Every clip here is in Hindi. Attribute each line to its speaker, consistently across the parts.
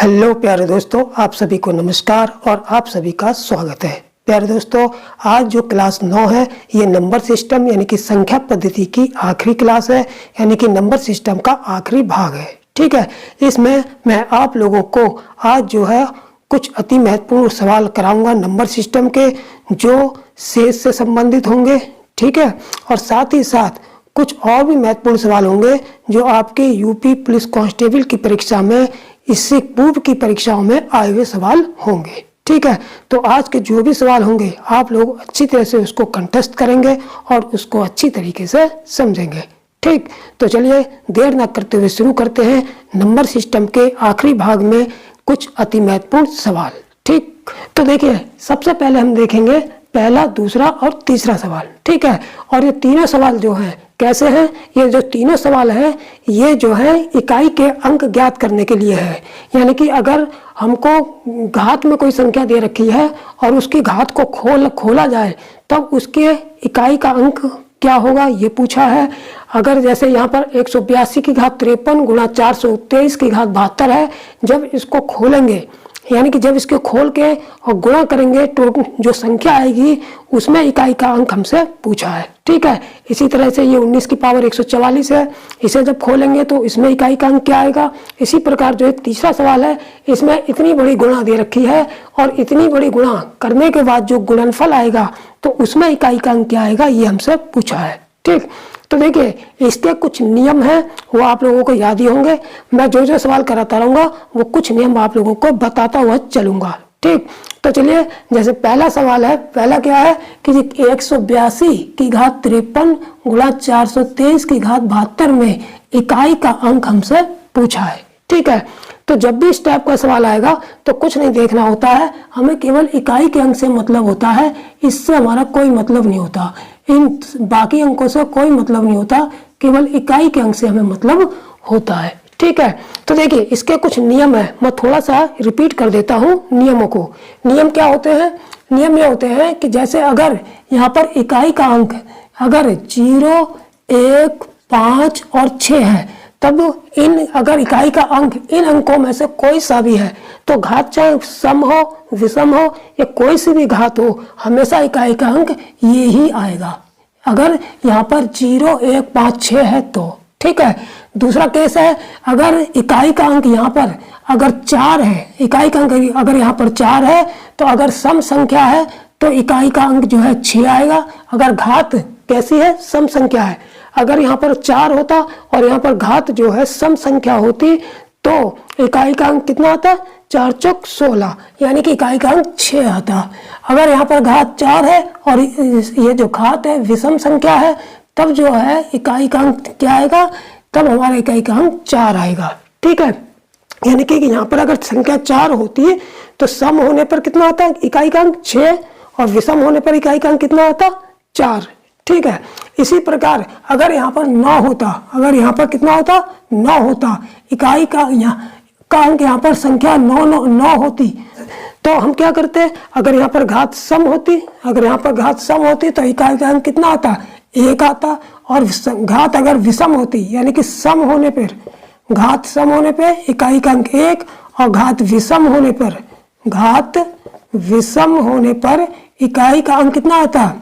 Speaker 1: हेलो प्यारे दोस्तों, आप सभी को नमस्कार और आप सभी का स्वागत है। प्यारे दोस्तों, आज जो क्लास 9 है ये नंबर सिस्टम यानी कि संख्या पद्धति की आखिरी क्लास है, यानी कि नंबर सिस्टम का आखिरी भाग है। ठीक है, इसमें मैं आप लोगों को आज जो है कुछ अति महत्वपूर्ण सवाल कराऊंगा नंबर सिस्टम के, जो शेष से संबंधित होंगे। ठीक है, और साथ ही साथ कुछ और भी महत्वपूर्ण सवाल होंगे जो आपके यूपी पुलिस कांस्टेबल की परीक्षा में, इससे पूर्व की परीक्षाओं में आए हुए सवाल होंगे। ठीक है, तो आज के जो भी सवाल होंगे आप लोग अच्छी तरह से उसको कंठस्थ करेंगे और उसको अच्छी तरीके से समझेंगे। ठीक, तो चलिए देर न करते हुए शुरू करते हैं नंबर सिस्टम के आखिरी भाग में कुछ अति महत्वपूर्ण सवाल। ठीक, तो देखिए सबसे पहले हम देखेंगे पहला, दूसरा और तीसरा सवाल। ठीक है, और ये तीनों सवाल जो हैं कैसे हैं, ये जो तीनों सवाल हैं ये जो है इकाई के अंक ज्ञात करने के लिए है। यानी कि अगर हमको घात में कोई संख्या दे रखी है और उसकी घात को खोला जाए तब उसके इकाई का अंक क्या होगा ये पूछा है। अगर जैसे यहाँ पर 182 की घात 53 गुणा 423 की घात 72 है, जब इसको खोलेंगे यानी कि जब इसको खोल के और गुणा करेंगे तो जो संख्या आएगी उसमें इकाई का अंक हमसे पूछा है। ठीक है, इसी तरह से ये 19 की पावर 144 है, इसे जब खोलेंगे तो इसमें इकाई का अंक क्या आएगा। इसी प्रकार जो एक तीसरा सवाल है, इसमें इतनी बड़ी गुणा दे रखी है और इतनी बड़ी गुणा करने के बाद जो गुणनफल आएगा तो उसमें इकाई का अंक क्या आएगा, ये हमसे पूछा है। ठीक, तो देखिए इसके कुछ नियम हैं वो आप लोगों को याद ही होंगे। मैं जो जो सवाल कराता रहूंगा वो कुछ नियम आप लोगों को बताता हुआ चलूंगा। ठीक, तो चलिए जैसे पहला सवाल है, पहला क्या है कि 182 की घात 53 गुणा 423 की घात 72 में इकाई का अंक हमसे पूछा है। ठीक है, तो जब भी इस टाइप का सवाल आएगा तो कुछ नहीं देखना होता है, हमें केवल इकाई के अंक से मतलब होता है, इससे हमारा कोई मतलब नहीं होता, इन बाकी अंकों से कोई मतलब नहीं होता, केवल इकाई के अंक से हमें मतलब होता है। ठीक है, तो देखिए इसके कुछ नियम है, मैं थोड़ा सा रिपीट कर देता हूँ नियमों को। नियम क्या होते हैं, नियम ये होते हैं कि जैसे अगर यहाँ पर इकाई का अंक अगर 0, 1, 5 और 6 है, तब इन अगर इकाई का अंक इन अंकों में से कोई सा भी है तो घात चाहे सम हो, विषम हो या कोई सी भी घात हो, हमेशा इकाई का अंक ये ही आएगा। अगर यहाँ पर 0, 1, 5, 6 है तो। ठीक है, दूसरा केस है अगर इकाई का अंक यहाँ पर अगर 4 है, इकाई का अंक अगर यहाँ पर 4 है तो अगर सम संख्या है तो इकाई का अंक जो है 6 आएगा। अगर घात कैसी है, सम संख्या है, अगर यहाँ पर 4 होता और यहाँ पर घात जो है सम संख्या होती तो इकाई का अंक कितना आता, 4 चौक 16, यानी कि इकाई का अंक 6 आता। अगर यहाँ पर घात 4 है और ये जो घात है विषम संख्या है, तब जो है इकाई का अंक क्या आएगा, तब हमारा इकाई का अंक 4 आएगा। ठीक है, यानी कि यहाँ पर अगर संख्या 4 होती है तो सम होने पर कितना आता है, इकाई का अंक 6, और विषम होने पर इकाई का अंक कितना आता, 4। ठीक है, इसी प्रकार अगर यहाँ पर 9 होता, अगर यहाँ पर कितना होता, 9 होता, इकाई का अंक यहाँ पर संख्या 9 होती तो हम क्या करते, अगर यहाँ पर घात सम होती, अगर यहाँ पर घात सम होती तो इकाई का अंक कितना आता, 1 आता। और घात अगर विषम होती यानी कि सम होने पर, घात सम होने पर इकाई का अंक 1 और घात विषम होने पर इकाई का अंक कितना आता,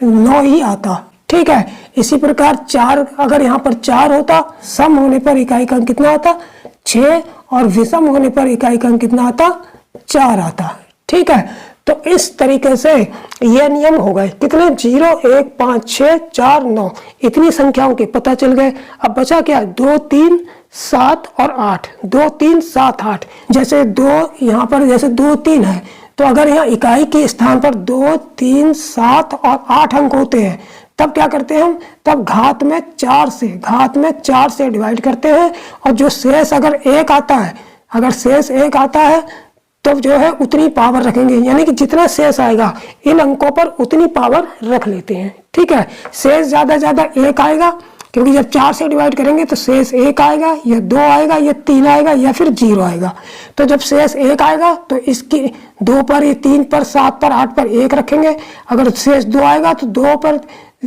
Speaker 1: 9 ही आता। ठीक है, इसी प्रकार 4 अगर यहाँ पर 4 होता, सम होने पर इकाई का अंक कितना आता, 6, और विषम होने पर इकाई का अंक कितना आता, 4 आता। ठीक है, तो इस तरीके से ये नियम हो गए कितने, 0, 1, 5, 6, 4, 9, इतनी संख्याओं के पता चल गए। अब बचा क्या, 2, 3, 7 और 8, 2, 3, 7, 8। जैसे 2 यहाँ पर जैसे 2, 3 है तो अगर यहाँ इकाई के स्थान पर 2, 3, 7 और 8 अंक होते हैं तब क्या करते हैं हम, तब घात में 4 से डिवाइड करते हैं, और जो शेष अगर 1 आता है, अगर शेष 1 आता है तब जो है उतनी पावर रखेंगे, यानी कि जितना शेष आएगा इन अंकों पर उतनी पावर रख लेते हैं। ठीक है, शेष ज्यादा 1 आएगा, क्योंकि जब 4 से डिवाइड करेंगे तो शेष 1 आएगा, या 2 आएगा, या 3 आएगा, या फिर 0 आएगा। तो जब शेष 1 आएगा तो इसकी 2 पर, ये 3 पर, 7 पर, 8 पर 1 रखेंगे। अगर शेष 2 आएगा तो 2 पर,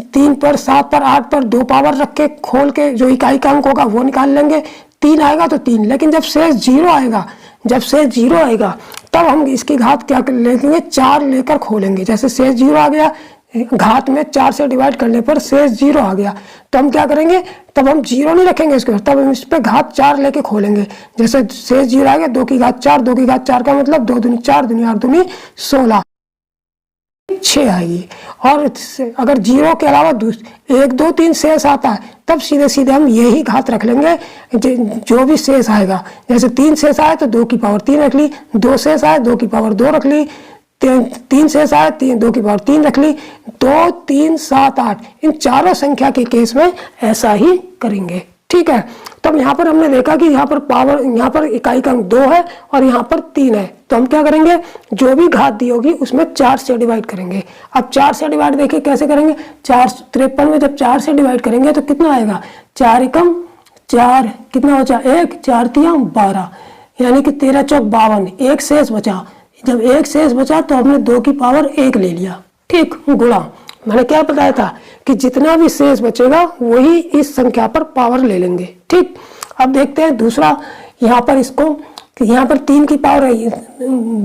Speaker 1: 3 पर, 7 पर, 8 पर 2 पावर रख के खोल के जो इकाई का अंक होगा वो निकाल लेंगे। 3 आएगा तो 3, लेकिन जब शेष 0 आएगा, जब शेष 0 आएगा तब हम इसकी घात क्या लेंगे, 4 लेकर खोलेंगे। जैसे शेष 0 आ गया, घात में 4 से डिवाइड करने पर शेष 0 आ गया, तो हम क्या करेंगे, तब हम 0 नहीं रखेंगे इसके, तब हम इस पे घात 4 लेके खोलेंगे। जैसे शेष 0 आ गया, 2 की घात 4, 2 की घात 4 का मतलब 2 दूनी 4, दूनी 8, दूनी 16, 6 आएगी। और अगर 0 के अलावा 1, 2, 3 शेष आता है तब सीधे सीधे हम यही घात रख लेंगे जो भी शेष आएगा। जैसे 3 शेष आए तो 2 की पावर 3 रख ली, 2 शेष आए 2 की पावर 2 रख ली, 3 शेष आए 2 की पावर 3 रख ली, 2, 3, 7, 8 इन चारों संख्या के केस में ऐसा ही करेंगे। ठीक है, तब यहाँ पर हमने देखा कि यहाँ पर पावर, यहाँ पर इकाई का अंक 2 है और यहाँ पर 3 है, तो हम क्या करेंगे, जो भी घात दी होगी उसमें 4 से डिवाइड करेंगे। अब 4 से डिवाइड देखिए कैसे करेंगे, 453 में जब 4 से डिवाइड करेंगे तो कितना आएगा, 4 एकम 4, कितना बचा 1, 4 तिया 12, यानी कि 13 चौक 52, एक शेष बचा। जब एक शेष बचा तो हमने 2 की पावर 1 ले लिया, ठीक, गुणा, मैंने क्या बताया था कि जितना भी शेष बचेगा वही इस संख्या पर पावर ले लेंगे। ठीक, अब देखते हैं दूसरा, यहाँ पर इसको, यहाँ पर 3 की पावर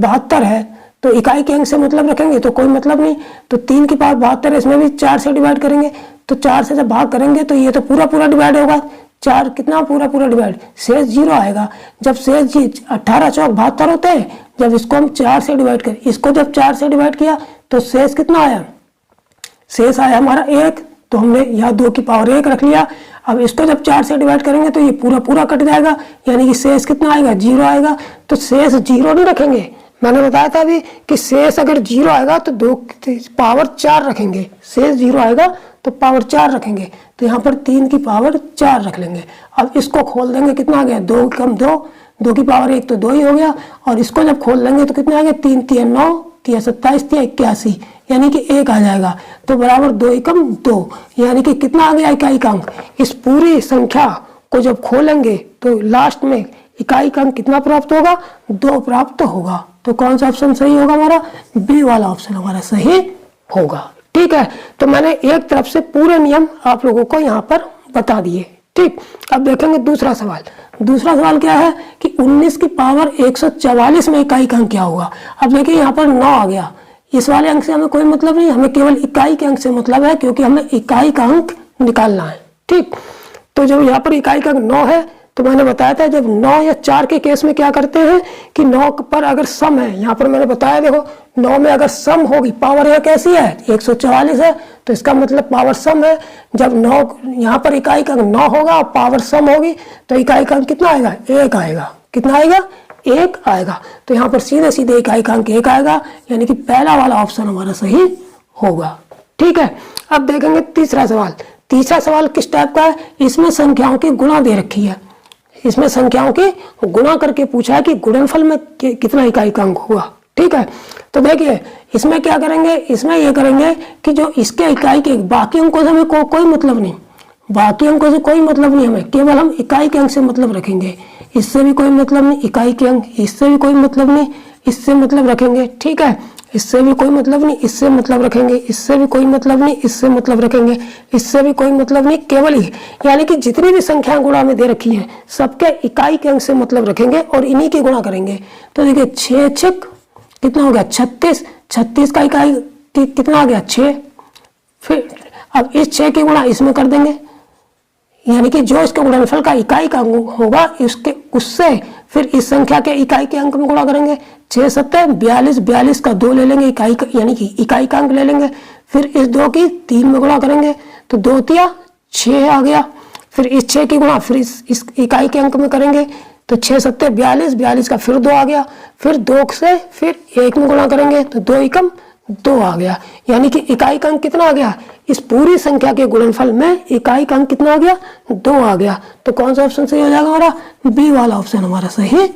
Speaker 1: 72 है, तो इकाई के अंक से मतलब रखेंगे तो कोई मतलब नहीं, तो 3 की पावर 72 है, इसमें भी 4 से डिवाइड करेंगे, तो 4 से जब भाग करेंगे तो ये तो पूरा पूरा डिवाइड होगा, 4 कितना पूरा पूरा डिवाइड, शेष 0 आएगा। जब शेष 18 चौक 72 होते हैं, जब इसको हम 4 से डिवाइड करें, इसको जब 4 से डिवाइड किया तो शेष कितना आया, शेष आया हमारा 1, तो हमने यहाँ 2 की पावर 1 रख लिया। अब इसको जब 4 से डिवाइड करेंगे तो ये पूरा पूरा कट जाएगा, यानी कि शेष कितना आएगा, 0 आएगा, तो शेष 0 नहीं रखेंगे। मैंने बताया था अभी कि शेष अगर 0 आएगा तो 2 पावर 4 रखेंगे, शेष 0 आएगा तो पावर 4 रखेंगे, तो यहाँ पर 3 की पावर 4 रख लेंगे। अब इसको खोल देंगे, कितना आ गया, 2 कम 2, 2 की पावर 1 तो 2 ही हो गया, और इसको जब खोल लेंगे तो कितना आ गया, 3 तिया 9, तिया 27, तिया 81, यानी कि 1 आ जाएगा, तो बराबर 2 एकम 2, यानी कि कितना आ गया इकाई का अंक। इस पूरी संख्या को जब खोलेंगे तो लास्ट में इकाई का अंक कितना प्राप्त होगा, 2 प्राप्त होगा। तो कौन सा ऑप्शन सही होगा हमारा, बी वाला ऑप्शन हमारा सही होगा। ठीक है, तो मैंने एक तरफ से पूरे नियम आप लोगों को यहाँ पर बता दिए। ठीक, अब देखेंगे दूसरा सवाल। दूसरा सवाल क्या है कि 19 की पावर 144 में इकाई का अंक क्या होगा। अब देखिए यहाँ पर 9 आ गया, इस वाले अंक से हमें कोई मतलब नहीं, हमें केवल इकाई के अंक से मतलब है, क्योंकि हमें इकाई का अंक निकालना है। ठीक, तो जब यहाँ पर इकाई का अंक 9 है तो मैंने बताया था जब 9 या 4 के केस में क्या करते हैं कि 9 पर अगर सम है, यहाँ पर मैंने बताया देखो 9 में अगर सम होगी, पावर यह कैसी है 144 है, तो इसका मतलब पावर सम है। जब 9 यहाँ पर इकाई का अंक 9 होगा और पावर सम होगी तो इकाई का अंक कितना आएगा, 1 आएगा। कितना आएगा, 1 आएगा। तो यहाँ पर सीधे सीधे इकाई का अंक 1 आएगा, यानी कि पहला वाला ऑप्शन हमारा सही होगा। ठीक है, अब देखेंगे तीसरा सवाल। तीसरा सवाल किस टाइप का है, इसमें संख्याओं की गुणा दे रखी है, इसमें संख्याओं के गुणा करके पूछा है कि गुणनफल में कितना इकाई का अंक होगा। ठीक है, तो देखिए इसमें क्या करेंगे, इसमें ये करेंगे कि जो इसके इकाई के बाकी अंकों से हमें कोई मतलब नहीं, बाकी अंकों से कोई मतलब नहीं, हमें केवल हम इकाई के अंक से मतलब रखेंगे। इससे भी कोई मतलब नहीं, इकाई के अंक, इससे भी कोई मतलब नहीं, इससे मतलब रखेंगे। ठीक है, इससे भी कोई मतलब नहीं, इससे मतलब रखेंगे, इससे भी कोई मतलब नहीं, इससे मतलब रखेंगे, इससे भी कोई मतलब नहीं, केवल ही, यानी कि जितनी भी संख्या गुणा में दे रखी है सबके इकाई के अंक से मतलब रखेंगे और इन्हीं की गुणा करेंगे। तो देखिए 6 छक कितना हो गया 36, 36 का इकाई कितना आ गया 6। फिर अब इस 6 की गुणा इसमें कर देंगे, यानी कि जो इसके गुणनफल का इकाई का अंक होगा उसके उससे फिर इस संख्या के इकाई के अंक में गुणा करेंगे। 6 7 42, 42 का 2 ले लेंगे इकाई का, यानी कि इकाई का अंक ले लेंगे। फिर इस 2 की 3 में गुणा करेंगे तो 2 तिया 6 आ गया। फिर इस 6 की गुणा फिर इस इकाई के अंक में करेंगे तो 6 7 42, 42 का फिर 2 आ गया। फिर 2 से फिर 1 में गुणा करेंगे तो 2 एकम 2 आ गया, यानी कि इकाई का अंक कितना आ गया, इस पूरी संख्या के गुणनफल में इकाई का अंक कितना आ गया 2 आ गया। तो कौन सा ऑप्शन सही हो जाएगा हमारा, बी वाला ऑप्शन हमारा सही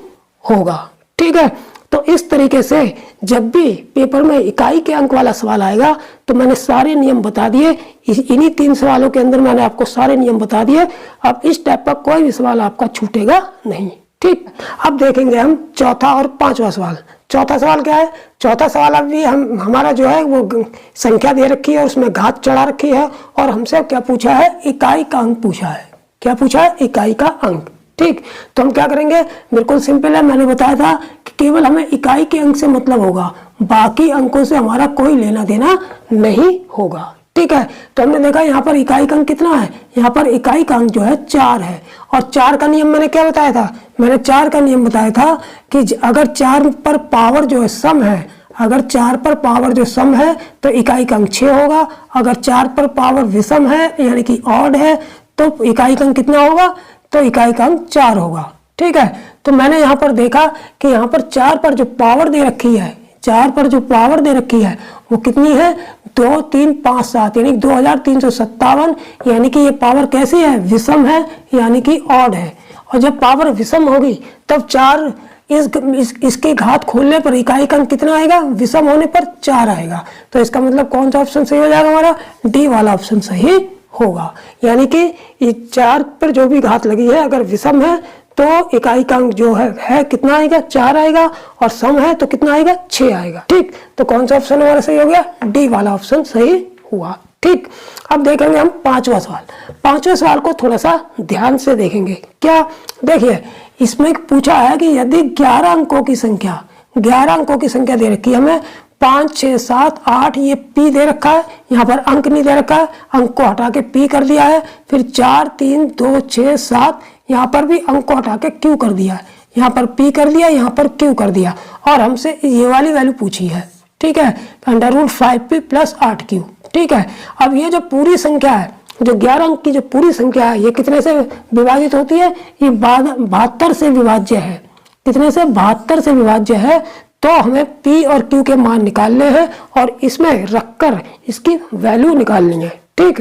Speaker 1: होगा। ठीक है, तो इस तरीके से जब भी पेपर में इकाई के अंक वाला सवाल आएगा तो मैंने सारे नियम बता दिए, इन्हीं 3 सवालों के अंदर मैंने आपको सारे नियम बता दिए। अब इस टाइप का कोई भी सवाल आपका छूटेगा नहीं। ठीक, अब देखेंगे हम चौथा और 5वां सवाल। चौथा सवाल क्या है, चौथा सवाल अभी हमारा जो है वो संख्या दे रखी है, उसमें घात चढ़ा रखी है और हमसे क्या पूछा है, इकाई का अंक पूछा है। क्या पूछा है, इकाई का अंक। ठीक, तो हम क्या करेंगे, बिल्कुल सिंपल है, मैंने बताया था कि केवल हमें इकाई के अंक से मतलब होगा, बाकी अंकों से हमारा कोई लेना देना नहीं होगा। ठीक है, तो हमने देखा यहाँ पर इकाई का अंक कितना है, यहाँ पर इकाई का अंक जो है 4 है। और 4 का नियम मैंने क्या बताया था, मैंने 4 का नियम बताया था कि अगर 4 पर पावर जो है सम है, अगर 4 पर पावर जो सम है तो इकाई का अंक 6 होगा। अगर 4 पर पावर विषम है यानी कि ऑड है तो इकाई का अंक कितना होगा, तो इकाई का अंक 4 होगा। ठीक है, तो मैंने यहाँ पर देखा कि यहाँ पर 4 पर जो पावर दे रखी है, 4 पर जो पावर दे रखी है वो कितनी है, 2 3 5 7 यानी 2357, यानी कि ये पावर कैसी है, विषम है यानी कि ऑड है। और जब पावर विषम होगी तब 4 इसके घात खोलने पर इकाई का अंक कितना आएगा, विषम होने पर 4 आएगा। तो इसका मतलब कौन सा ऑप्शन सही हो जाएगा, हमारा डी वाला ऑप्शन सही होगा। यानी कि ये 4 पर जो भी घात लगी है अगर विषम है तो इकाई का अंक जो है कितना आएगा, 4 आएगा, और सम है तो कितना आएगा, 6 आएगा। ठीक, तो कौन सा ऑप्शन हमारा सही हो गया, डी वाला ऑप्शन सही हुआ। ठीक, अब देखेंगे हम पांचवा सवाल। पांचवें सवाल को थोड़ा सा ध्यान से देखेंगे। क्या, देखिए इसमें पूछा है कि यदि 11 अंकों की संख्या, 11 अंकों की संख्या दे रखी है हमें, 5 6 7 8, ये पी दे रखा है, यहाँ पर अंक नहीं दे रखा है, अंक को हटा के पी कर दिया है। फिर 4 3 2 6 7, यहाँ पर भी अंक को हटा के क्यू कर दिया है, यहाँ पर पी कर दिया, यहाँ पर क्यू कर दिया, और हमसे ये वाली वैल्यू पूछी है। ठीक है, √5p + 8q। ठीक है, अब ये जो पूरी संख्या है, जो 11 अंक की जो पूरी संख्या है, ये कितने से विभाजित होती है, ये 72 से विभाज्य है। कितने से, 72 से विभाज्य है। तो हमें p और q के मान निकालने हैं और इसमें रखकर इसकी वैल्यू निकालनी है। ठीक,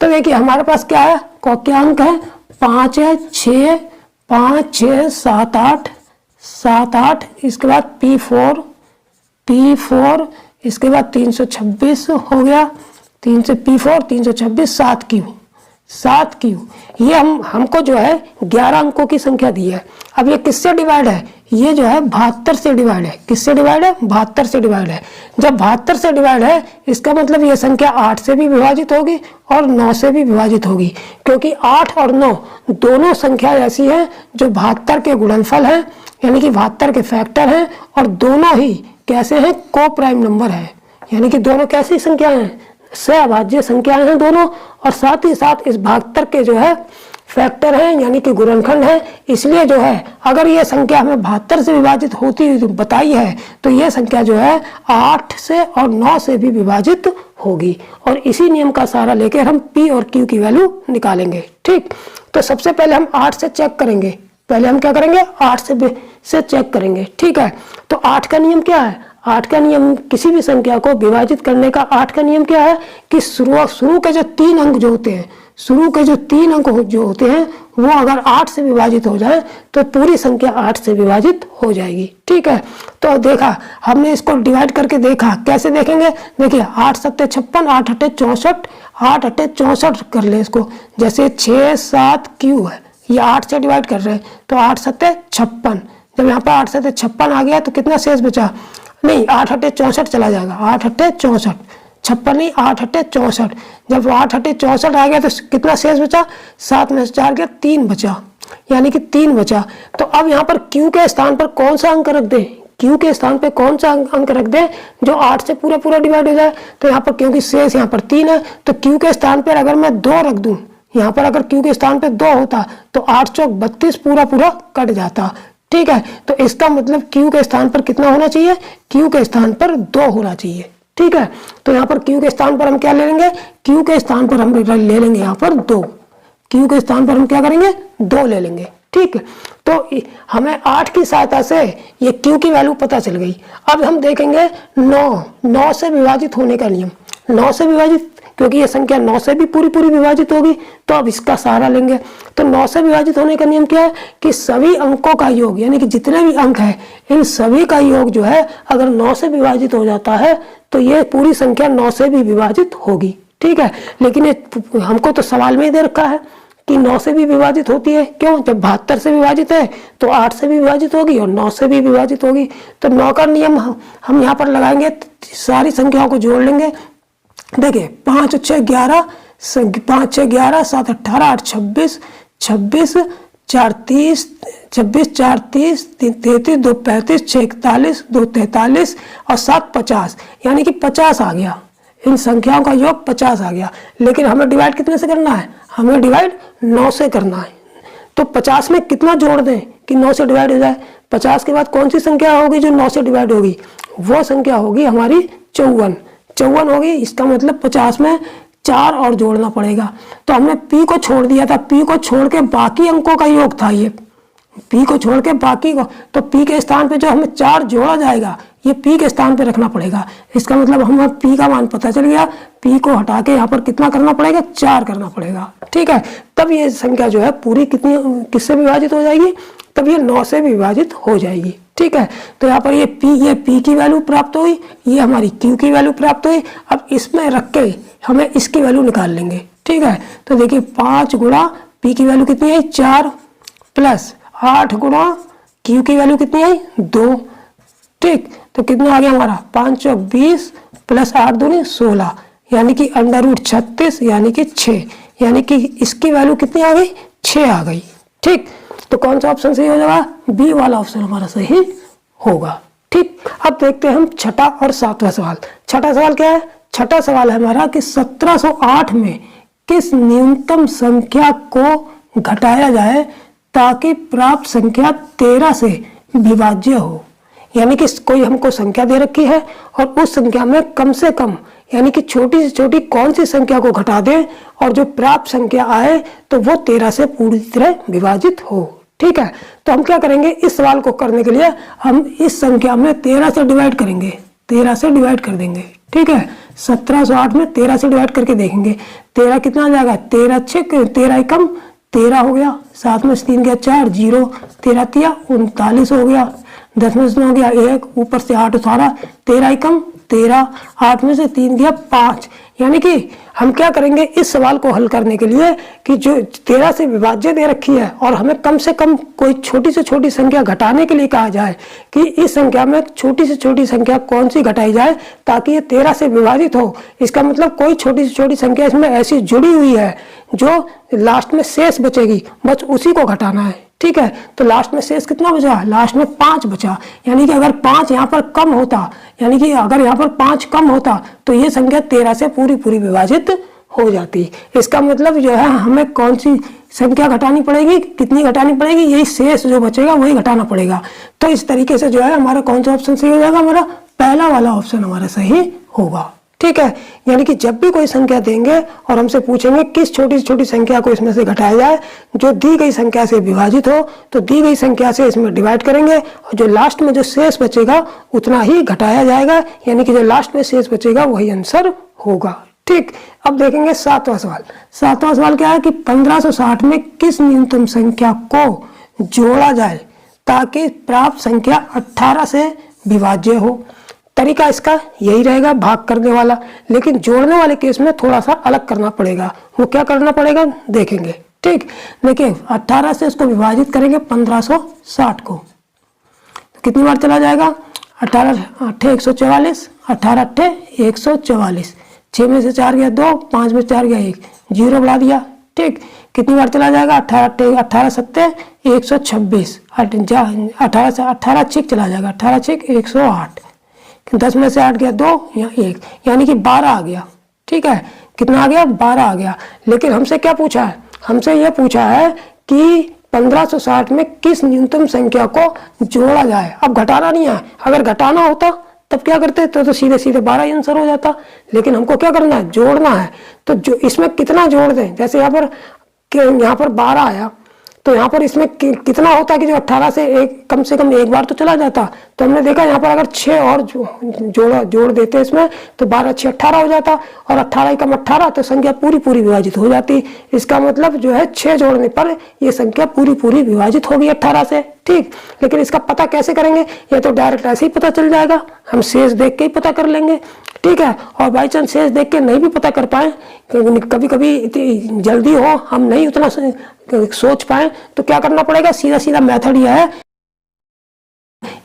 Speaker 1: तो देखिए हमारे पास क्या है, क्या अंक है, 5 है, 6 5 6 7 8 7 8, इसके बाद P4, इसके बाद 326 हो गया, 3 से P4 326, 7Q। ये हमको जो है 11 अंकों की संख्या दी है। अब ये किससे डिवाइड है, ये जो है 72 से डिवाइड है। किससे डिवाइड है, 72 से डिवाइड है। जब 72 से डिवाइड है इसका मतलब ये संख्या 8 से भी विभाजित होगी और 9 से भी विभाजित होगी, क्योंकि 8 और 9 दोनों संख्या ऐसी है जो 72 के गुणनफल है, यानी कि 72 के फैक्टर हैं, और दोनों ही कैसे हैं, को प्राइम नंबर है, यानी कि दोनों कैसी संख्याएं हैं, सहअभाज्य संख्याएं हैं दोनों, और साथ ही साथ इस 72 के जो है फैक्टर है यानी कि गुणनखंड है। इसलिए जो है अगर ये संख्या हमें 72 से विभाजित होती हुई बताई है तो ये संख्या जो है 8 से और 9 से भी विभाजित होगी, और इसी नियम का सहारा लेकर हम P और Q की वैल्यू निकालेंगे। ठीक, तो सबसे पहले हम 8 से चेक करेंगे। पहले हम क्या करेंगे, 8 से चेक करेंगे। ठीक है, तो 8 का नियम क्या है, 8 का नियम किसी भी संख्या को विभाजित करने का 8 का नियम क्या है कि शुरू के जो 3 अंक जो होते हैं, शुरू के जो 3 अंक जो होते हैं वो अगर 8 से विभाजित हो जाए तो पूरी संख्या 8 से विभाजित हो जाएगी। ठीक है, तो देखा हमने इसको डिवाइड करके देखा, कैसे देखेंगे, देखिए 8 7 56, 8 8 64, 8 8 64 कर ले इसको, जैसे 6 7 Q है, ये 8 से डिवाइड कर रहे हैं तो 8 7 56, जब यहाँ पर 8 7 56 आ गया तो कितना शेष बचा, नहीं 8 8 64 चला जाएगा, 8 8 64, 56 नहीं 8 8 64, जब 8 8 64 आ गया तो कितना शेष बचा, 7 में से 4 गया, 3 बचा, यानी कि 3 बचा। तो अब यहाँ पर Q के स्थान पर कौन सा अंक रख दें, Q के स्थान पे कौन सा अंक रख दें जो 8 से पूरा डिवाइड हो जाए, तो यहाँ पर क्योंकि शेष यहाँ पर 3 है तो Q के स्थान पर अगर मैं 2 रख दूं, यहाँ पर अगर Q के स्थान पे 2 होता तो 8 चौक 32 पूरा कट जाता। ठीक है, तो इसका मतलब Q के स्थान पर कितना होना चाहिए, Q के स्थान पर 2 होना चाहिए। ठीक है, तो यहाँ पर Q के स्थान पर हम क्या ले लेंगे, Q के स्थान पर हम ले लेंगे यहाँ पर 2, Q के स्थान पर हम क्या करेंगे, 2 ले लेंगे। ठीक, तो हमें 8 की सहायता से ये Q की वैल्यू पता चल गई। अब हम देखेंगे 9 से विभाजित होने का नियम, 9 से विभाजित, क्योंकि ये संख्या 9 से भी पूरी विभाजित होगी तो अब इसका सहारा लेंगे। तो 9 से विभाजित होने का नियम क्या है कि सभी अंकों का योग, यानी कि जितने भी अंक है इन सभी का योग जो है अगर 9 से विभाजित हो जाता है तो ये पूरी संख्या 9 से भी विभाजित होगी। ठीक है, लेकिन ये हमको तो सवाल में ही दे रखा है कि 9 से भी विभाजित होती है, क्यों, जब 72 से विभाजित है तो 8 से भी विभाजित होगी और 9 से भी विभाजित होगी। तो 9 का नियम हम यहाँ पर लगाएंगे, सारी संख्याओं को जोड़ लेंगे। देखिए 5 6 11, 5 6 11, 7 18, 8 26, 26 4 30, 26 4 30, 3 33, 2 35, 6 41, 2 43 और 7 50, यानी कि 50 आ गया। इन संख्याओं का योग 50 आ गया। लेकिन हमें डिवाइड कितने से करना है? हमें डिवाइड 9 से करना है। तो 50 में कितना जोड़ दें कि 9 से डिवाइड हो जाए? 50 के बाद कौन सी संख्या होगी जो 9 से डिवाइड होगी? वो संख्या होगी हमारी 54। 54 होगी। इसका मतलब 50 में 4 और जोड़ना पड़ेगा। तो हमने p को छोड़ दिया था, p को छोड़ के बाकी अंकों का योग था ये, p को छोड़ के बाकी को, तो p के स्थान पे जो हमें 4 जोड़ा जाएगा ये p के स्थान पे रखना पड़ेगा। इसका मतलब हमें p का मान पता चल गया। p को हटा के यहाँ पर कितना करना पड़ेगा? 4 करना पड़ेगा। ठीक है, तब ये संख्या जो है पूरी कितनी किससे विभाजित हो जाएगी? तब ये 9 से विभाजित हो जाएगी। ठीक है, तो यहाँ पर ये p की वैल्यू प्राप्त हुई, ये हमारी q की वैल्यू प्राप्त हुई। अब इसमें रख के हमें इसकी वैल्यू निकाल लेंगे। ठीक है, तो देखिए 5 गुणा p की वैल्यू कितनी है? 4 प्लस 8 गुणा q की वैल्यू कितनी आई? 2। ठीक, तो कितना आ गया हमारा? 5 चौक 20 प्लस 8 दूनी 16, यानी कि √36 यानी कि 6, यानी कि इसकी वैल्यू कितनी आ गई? 6 आ गई। ठीक, तो कौन सा ऑप्शन सही हो जाएगा? बी वाला ऑप्शन हमारा सही होगा। ठीक, अब देखते हैं हम छठा और सातवां सवाल। छठा सवाल क्या है? छठा सवाल है हमारा कि 1708 में किस न्यूनतम संख्या को घटाया जाए ताकि प्राप्त संख्या 13 से विभाज्य हो। यानी कि कोई हमको संख्या दे रखी है और उस संख्या में कम से कम यानी कि छोटी से छोटी कौन सी संख्या को घटा दें और जो प्राप्त संख्या आए तो वो 13 से पूरी तरह विभाजित हो। ठीक है, तो हम क्या करेंगे? इस सवाल को करने के लिए हम इस संख्या में 13 से डिवाइड करेंगे, 13 से डिवाइड कर देंगे। ठीक है, 1708 में 13 से डिवाइड करके देखेंगे 13 कितना आ जाएगा? 13 13 एकम 13 हो गया, 7 में 3 गया 4, 0 13 तिया 39 हो गया, 10 में से हो गया 1, ऊपर से 8 18, 13 एकम 13, 8 में से 3 गया 5। यानी कि हम क्या करेंगे इस सवाल को हल करने के लिए कि जो 13 से विभाज्य दे रखी है और हमें कम से कम कोई छोटी से छोटी संख्या घटाने के लिए कहा जाए कि इस संख्या में छोटी से छोटी संख्या कौन सी घटाई जाए ताकि ये 13 से विभाजित हो। इसका मतलब कोई छोटी से छोटी संख्या इसमें ऐसी जुड़ी हुई है जो लास्ट में शेष बचेगी, बस उसी को घटाना है। ठीक है, तो लास्ट में शेष कितना बचा? लास्ट में 5 बचा। यानी कि अगर 5 यहाँ पर कम होता, यानी कि अगर यहाँ पर 5 कम होता तो ये संख्या 13 से पूरी विभाजित हो जाती। इसका मतलब जो है हमें कौन सी संख्या घटानी पड़ेगी? कितनी घटानी पड़ेगी? यही शेष जो बचेगा वही घटाना पड़ेगा। तो इस तरीके से जो है हमारा कौन सा ऑप्शन सही हो जाएगा? हमारा पहला वाला ऑप्शन हमारा सही होगा। ठीक है, यानी कि जब भी कोई संख्या देंगे और हमसे पूछेंगे किस छोटी से छोटी संख्या को इसमें से घटाया जाए जो दी गई संख्या से विभाजित हो, तो दी गई संख्या से इसमें डिवाइड करेंगे और जो लास्ट में जो शेष बचेगा उतना ही घटाया जाएगा, यानी कि जो लास्ट में शेष बचेगा वही आंसर होगा। ठीक, अब देखेंगे सातवां सवाल। सातवां सवाल क्या है कि 1560 में किस न्यूनतम संख्या को जोड़ा जाए ताकि प्राप्त संख्या 18 से विभाज्य हो। तरीका इसका यही रहेगा, भाग करने वाला, लेकिन जोड़ने वाले केस में थोड़ा सा अलग करना पड़ेगा। वो क्या करना पड़ेगा देखेंगे। ठीक, देखिए 18 से इसको विभाजित करेंगे 1560 को, तो कितनी बार चला जाएगा? 18 8 144, 18 8 144, 6 में से 4 गया 2, 5 में 4 गया 1, 0 बढ़ा दिया। ठीक, कितनी बार चला जाएगा? 18 7 126, 18 से 18 छिक चला जाएगा, 18 छिक 108, 10 में से 8 गया 2 या 1, यानी कि 12 आ गया। ठीक है, कितना आ गया? 12 आ गया। लेकिन हमसे क्या पूछा है? हमसे यह पूछा है कि 1560 में किस न्यूनतम संख्या को जोड़ा जाए। अब घटाना नहीं है, अगर घटाना होता तब क्या करते? तो सीधे सीधे 12 ही आंसर हो जाता। लेकिन हमको क्या करना है? जोड़ना है। तो जो इसमें कितना जोड़ दें? जैसे यहाँ पर 12 आया तो यहाँ पर इसमें कितना होता कि जो 18 से एक कम से कम एक बार तो चला जाता। तो हमने देखा यहाँ पर अगर 6 और जोड़ देते इसमें तो 12 6 18 हो जाता और 18 कम 18 तो संख्या पूरी विभाजित हो जाती। इसका मतलब जो है 6 जोड़ने पर ये संख्या पूरी विभाजित होगी 18 से। ठीक, लेकिन इसका पता कैसे करेंगे? ये तो डायरेक्ट ऐसे ही पता चल जाएगा, हम शेष देख के ही पता कर लेंगे। ठीक है, और बाई चांस शेष देख के नहीं भी पता कर पाए, कभी कभी जल्दी हो हम नहीं उतना सोच पाए, तो क्या करना पड़ेगा? सीधा मेथड यह है,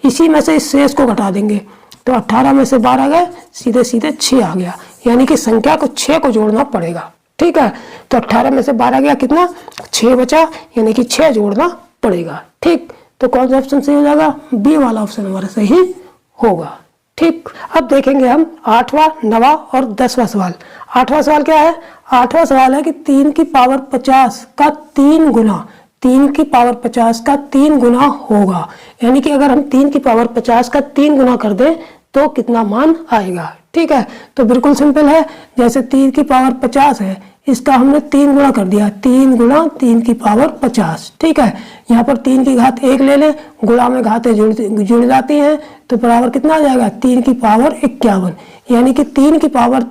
Speaker 1: इसी में से इस शेष को घटा देंगे। तो 18 में से 12 गए, सीधे 6 आ गया, यानी कि संख्या को 6 को जोड़ना पड़ेगा। ठीक है, तो 18 में से 12 गया कितना? 6 बचा, यानी कि 6 जोड़ना पड़ेगा। ठीक, तो कौन सा ऑप्शन सही हो जाएगा? बी वाला ऑप्शन हमारा सही होगा। ठीक, अब देखेंगे हम 8वां, 9वां और 10वां सवाल। 8वां सवाल क्या है? 8वां सवाल है कि 3 की पावर 50 का 3 गुना, 3 की पावर 50 का 3 गुना होगा। यानी कि अगर हम 3 की पावर 50 का 3 गुना कर दें तो कितना मान आएगा। ठीक है, तो बिल्कुल सिंपल है। जैसे 3 की पावर 50 है, इसका हमने 3 गुना कर दिया, 3 गुना 3 की पावर 50। ठीक है, यहाँ पर 3 की घात 1 ले लें, गुणा में घातें जुड़ जाती हैं, तो बराबर कितना आ जाएगा? 3 की पावर 51। यानी कि 3 की पावर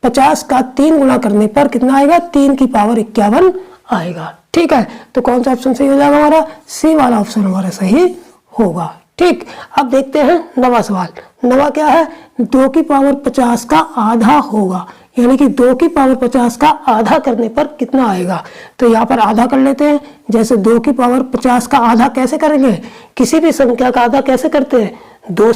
Speaker 1: 50 का 3 गुना करने पर कितना आएगा? 3 की पावर 51 आएगा। ठीक है, तो कौन सा ऑप्शन सही हो जाएगा हमारा? सी वाला ऑप्शन हमारा सही होगा। ठीक, अब देखते हैं 9वां सवाल। 9वां क्या है? 2 की पावर 50 का आधा होगा। यानी कि 2 की पावर 50 का आधा करने पर कितना आएगा? तो यहाँ पर आधा कर लेते हैं। जैसे 2 की पावर 50 का आधा कैसे करेंगे? किसी भी संख्या का आधा कैसे करते हैं? 2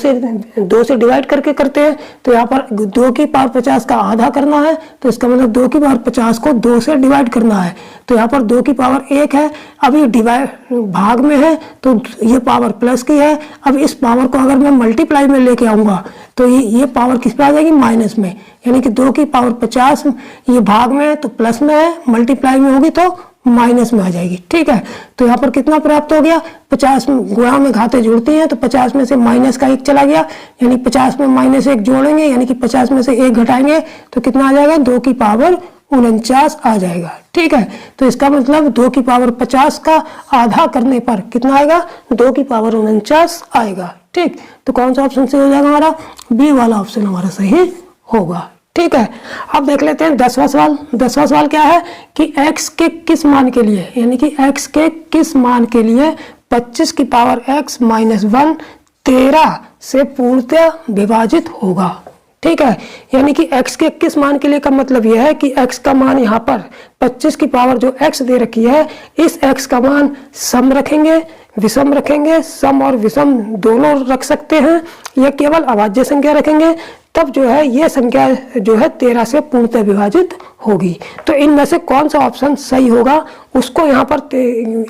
Speaker 1: से डिवाइड करके करते हैं। तो यहाँ पर 2 की पावर 50 का आधा करना है, तो इसका मतलब 2 की पावर 50 को 2 से डिवाइड करना है। तो यहाँ पर 2 की पावर 1 है, अब ये डिवाइड भाग में है तो ये पावर प्लस की है। अब इस पावर को अगर मैं मल्टीप्लाई में लेके आऊँगा तो ये पावर किस पे आ जाएगी? माइनस में। यानी कि 2 की पावर 50 ये भाग में है तो प्लस में है, मल्टीप्लाई में होगी तो माइनस में आ जाएगी। ठीक है, तो यहाँ पर कितना प्राप्त हो गया? 50 गुणा में घातें जुड़ती हैं तो 50 में से माइनस का 1 चला गया, यानी 50 में -1 जोड़ेंगे, यानी कि 50 में से 1 घटाएंगे तो कितना आ जाएगा? 2 की पावर 49 आ जाएगा। ठीक है, तो इसका मतलब 2 की पावर 50 का आधा करने पर कितना आएगा? 2 की पावर 49 आएगा। ठीक, तो कौन सा ऑप्शन सही हो जाएगा हमारा? बी वाला ऑप्शन हमारा सही होगा। ठीक है, अब देख लेते हैं 10वां सवाल। 10वां सवाल क्या है कि x के किस मान के लिए, यानी कि x के किस मान के लिए 25 की पावर x माइनस 1 13 से पूर्णतः विभाजित होगा। ठीक है, यानी कि x के किस मान के लिए का मतलब यह है कि x का मान यहाँ पर 25 की पावर जो x दे रखी है, इस x का मान सम रखेंगे, विषम रखेंगे, सम और विषम दोनों रख सकते हैं, यह केवल अभाज्य संख्या रखेंगे, तब जो है ये संख्या जो है 13 से पूर्णतः विभाजित होगी। तो इनमें से कौन सा ऑप्शन सही होगा उसको यहाँ पर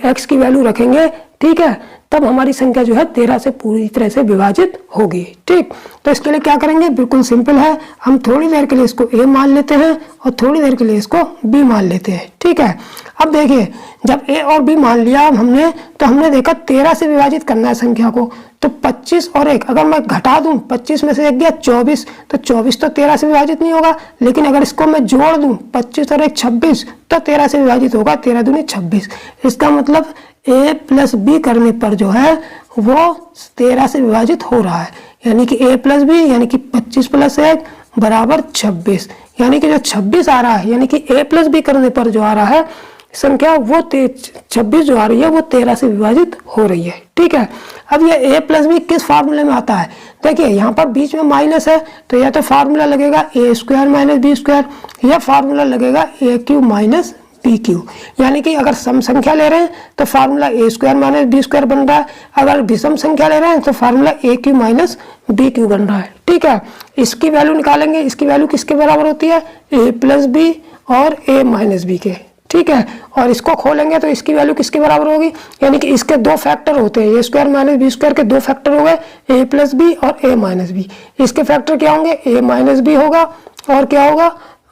Speaker 1: x की वैल्यू रखेंगे। ठीक है, तब हमारी संख्या जो है 13 से पूरी तरह से विभाजित होगी। ठीक, तो इसके लिए क्या करेंगे? बिल्कुल सिंपल है, हम थोड़ी देर के लिए इसको a मान लेते हैं और थोड़ी देर के लिए इसको b मान लेते हैं। ठीक है, अब देखिए जब a और b मान लिया हमने, तो हमने देखा 13 से विभाजित करना है संख्या को, तो 25 और 1 अगर मैं घटा दूं, 25 में से 1 गया 24, तो 24 तो 13 से विभाजित नहीं होगा, लेकिन अगर इसको मैं जोड़ दूं 25 और 1 26 तो 13 से विभाजित होगा, 13 दूनी 26। इसका मतलब a प्लस बी करने पर जो है वो 13 से विभाजित हो रहा है, यानी कि a प्लस बी यानी कि 25 प्लस 1 बराबर 26। यानी कि जो 26 आ रहा है, यानी कि a प्लस बी करने पर जो आ रहा है संख्या वो 26 जो आ रही है वो 13 से विभाजित हो रही है। ठीक है, अब ये a प्लस बी किस फार्मूले में आता है? देखिए यहाँ पर बीच में माइनस है, तो या तो फार्मूला लगेगा a square minus B square, या फार्मूला लगेगा a cube minus B cube. यानी कि अगर सम संख्या ले रहे हैं तो formula a square minus B square बन रहा है, अगर विषम संख्या ले रहे हैं तो formula a cube minus B cube बन रहा है। ठीक है, इसकी वैल्यू निकालेंगे, इसकी वैल्यू किसके बराबर होती है? a प्लस बी और a माइनस बी के। ठीक है, और इसको खोलेंगे तो इसकी वैल्यू किसके बराबर होगी? यानी कि इसके 2 फैक्टर होते हैं, ए स्क्वायर माइनस बी स्क्वायर के 2 फैक्टर हो गए, a प्लस बी और a माइनस बी। इसके फैक्टर क्या होंगे? a माइनस बी होगा और क्या होगा,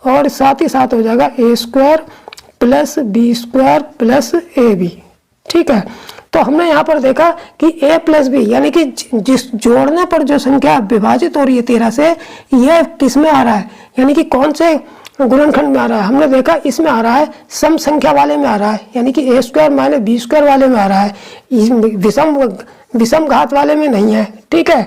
Speaker 1: और साथ ही साथ हो जाएगा a square plus B square plus A B. ठीक है, तो हमने यहाँ पर देखा कि a प्लस बी यानी कि जिस जोड़ने पर जो संख्या विभाजित हो रही है 13 से, यह किस में आ रहा है? यानी कि कौन से गुणनखंड में आ रहा है? हमने देखा इसमें आ रहा है, सम संख्या वाले में आ रहा है, यानी कि a square minus B square वाले में आ रहा है, विषम घात वाले में नहीं है। ठीक है,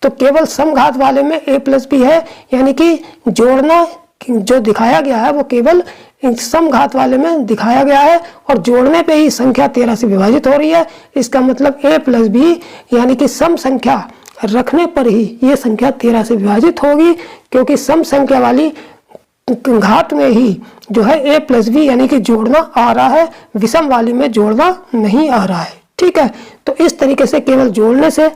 Speaker 1: तो केवल सम घात वाले में a प्लस बी है, यानी कि जोड़ना जो दिखाया गया है वो केवल सम घात वाले में दिखाया गया है, और जोड़ने पे ही संख्या 13 से विभाजित हो रही है। इसका मतलब a प्लस बी यानी कि सम संख्या रखने पर ही ये संख्या 13 से विभाजित होगी, क्योंकि सम संख्या वाली घात में ही जो है a प्लस बी यानी कि जोड़ना आ रहा है, विषम वाली में जोड़ना नहीं आ रहा है। ठीक है, तो इस तरीके से केवल जोड़ने से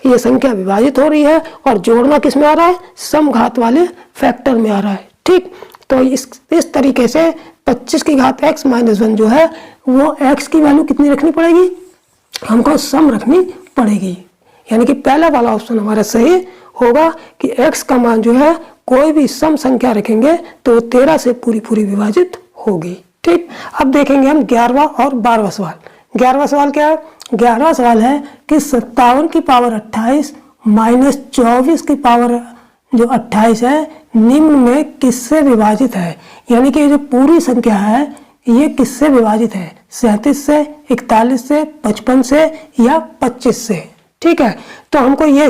Speaker 1: ये संख्या विभाजित हो रही है, और जोड़ना किस में आ रहा है? सम घात वाले फैक्टर में आ रहा है। ठीक, तो इस तरीके से 25 की घात x माइनस 1 जो है वो x की वैल्यू कितनी रखनी पड़ेगी? हमको सम रखनी पड़ेगी। यानी कि पहला वाला ऑप्शन हमारा सही होगा कि x का मान जो है कोई भी सम संख्या रखेंगे तो 13 से पूरी पूरी विभाजित होगी। ठीक, अब देखेंगे हम 11वां और 12वां सवाल। 11वां सवाल क्या है? 11वां सवाल है कि 57 की पावर 28 माइनस 24 की पावर जो 28 है निम्न में किससे विभाजित है। यानी कि जो पूरी संख्या है ये किससे विभाजित है? 37 से, 41 से, 55 से या 25 से। ठीक है, तो हमको ये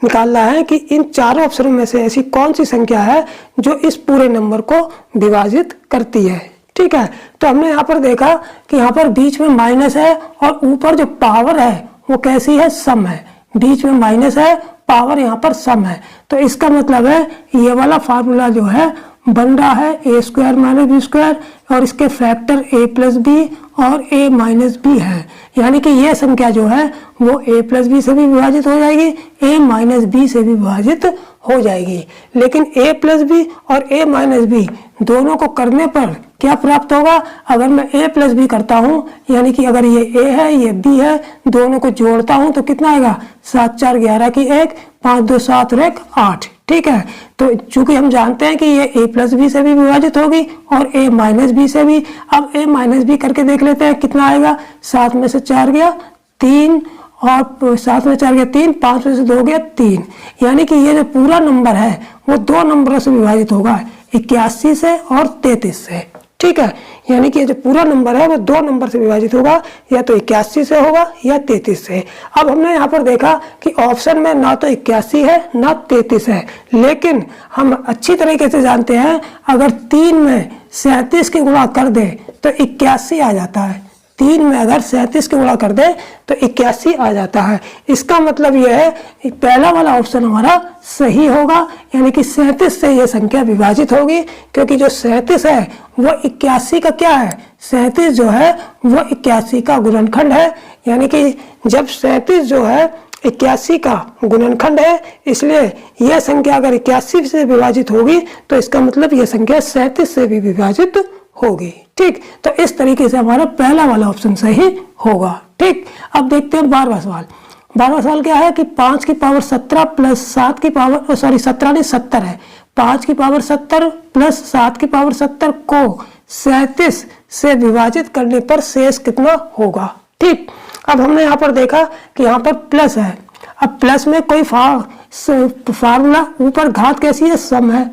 Speaker 1: निकालना है कि इन चारों ऑप्शनों में से ऐसी कौन सी संख्या है जो इस पूरे नंबर को विभाजित करती है। ठीक है, तो हमने यहाँ पर देखा कि यहाँ पर बीच में माइनस है और ऊपर जो पावर है वो कैसी है? सम है। बीच में माइनस है, पावर यहाँ पर सम है, तो इसका मतलब है ये वाला फार्मूला जो है बन रहा है ए स्क्वायर माइनस बी स्क्वायर और इसके फैक्टर ए प्लस बी और ए माइनस बी है। यानी कि ये संख्या जो है वो ए प्लस बी से भी विभाजित हो जाएगी, ए माइनस बी से भी विभाजित हो जाएगी। लेकिन ए प्लस बी और ए माइनस बी दोनों को करने पर क्या प्राप्त होगा? अगर मैं ए प्लस बी करता हूँ, यानी कि अगर ये ए है ये बी है, दोनों को जोड़ता हूँ तो कितना आएगा? 7 4 11 की 1, 5 2 7 और 1 8। ठीक है, तो चूंकि हम जानते हैं कि ये ए प्लस बी से भी विभाजित होगी और ए माइनस बी से भी। अब ए माइनस बी करके देख लेते हैं कितना आएगा। 7 में से 4 गया 3 और 7 में 4 गया 3, 5 में से 2 गया 3। यानी कि ये जो पूरा नंबर है वो दो नंबरों से विभाजित होगा, 81 से और 33 से। ठीक है, यानी कि ये जो पूरा नंबर है वो दो नंबर से विभाजित होगा, या तो 81 से होगा या 33 से। अब हमने यहाँ पर देखा कि ऑप्शन में ना तो 81 है ना 33 है, लेकिन हम अच्छी तरीके से जानते हैं अगर 3 में 37 की गुणा कर दे तो 81 आ जाता है। 3 में अगर 37 की गुणा कर दे तो 81 आ जाता है। इसका मतलब यह है पहला वाला ऑप्शन हमारा सही होगा, यानी कि 37 से यह संख्या विभाजित होगी, क्योंकि जो 37 है वो 81 का क्या है? 37 जो है वो 81 का गुणनखंड है। यानी कि जब 37 जो है 81 का गुणनखंड है, इसलिए यह संख्या अगर 81 से विभाजित होगी तो इसका मतलब यह संख्या 37 से भी विभाजित होगी। ठीक, तो इस तरीके से हमारा पहला वाला ऑप्शन सही होगा। ठीक, अब देखते हैं 12वां सवाल। 12वां सवाल क्या है कि 5 की पावर 17 प्लस 7 की पावर 17 नहीं 70 है। 5 की पावर 70 प्लस 7 की पावर 70 को 37 से विभाजित करने पर शेष कितना होगा। ठीक, अब हमने यहाँ पर देखा कि यहाँ पर प्लस है। अब प्लस में कोई फार्मूला, ऊपर घात कैसी है? सम है।